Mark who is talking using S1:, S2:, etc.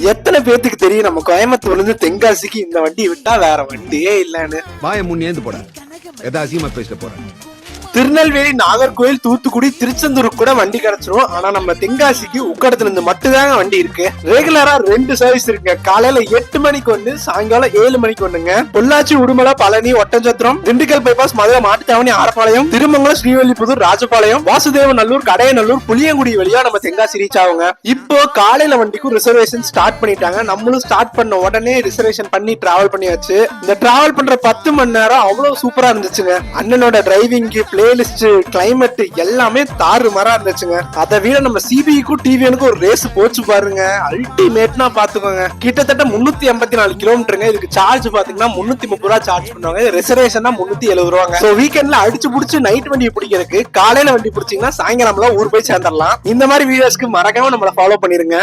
S1: எத்தனை பேத்துக்கு தெரியும் நம்ம கோயம்புத்தூர்ல இருந்து தென்காசிக்கு இந்த வண்டி விட்டா வேற வண்டியே இல்லன்னு.
S2: வாய முன்னேந்து போட ஏதா அசிங்கமா பேச போறேன்.
S1: திருநெல்வேலி, நாகர்கோவில், தூத்துக்குடி, திருச்செந்தூருக்கு கூட வண்டி கிடைச்சிரும். ஆனா நம்ம தென்காசிக்கு உக்கடத்துல இருந்து மட்டும்தாங்க வண்டி இருக்கு. ரெகுலரா 2 சர்வீஸ் இருக்குங்க. காலையில 8 மணிக்கு ஒண்ணு, சாயங்காலம் 7 மணிக்கு ஒண்ணுங்க. பொள்ளாச்சி, உடுமலை, பழனி, ஒட்டஞ்சத்திரம், திண்டுக்கல் பைபாஸ், மதுரை மாட்டுத்தாவணி, ஆரப்பாளையம், திருமங்கலம், ஸ்ரீவல்லிபுதூர், ராஜபாளையம், வாசுதேவநல்லூர், கடையநல்லூர், புளியங்குடி வழியா நம்ம தென்காசி ரீச் ஆகுங்க. இப்போ காலையில வண்டிக்கும் ரிசர்வேஷன் ஸ்டார்ட் பண்ணிட்டாங்க. நம்மளும் ஸ்டார்ட் பண்ண உடனே ரிசர்வேஷன் பண்ணி டிராவல் பண்ணியாச்சு. இந்த டிராவல் பண்ற 10 மணி நேரம் அவ்வளவு சூப்பரா இருந்துச்சுங்க. அண்ணனோட டிரைவிங், பிளேலிஸ்ட், கிளைமேட் எல்லாமே தாறுமாறா இருந்துச்சுங்க. அதை விட நம்ம சிபிக்கும் டிவிஎனுக்கும் ஒரு ரேஸ் போச்சு பாருங்க. அல்டிமேட்னா பாத்துக்கோங்க. கிட்டத்தட்ட 384 கிலோமீட்டருங்க. இதுக்கு சார்ஜ் பாத்தீங்கன்னா 330 ரூபா சார்ஜ் பண்ணுவாங்க. ரிசர்வேஷன் 370 ரூபாங்க. சோ வீக்கெண்ட்ல அடிச்சு புடிச்சு நைட் வண்டி பிடிக்கிறதுக்கு காலையில வண்டி பிடிச்சீங்கன்னா சாயங்காலம்லாம் ஊர் போய் சேர்ந்துடலாம். இந்த மாதிரி வீடியோஸ்க்கு மறக்காம நம்மள ஃபாலோ பண்ணிருங்க.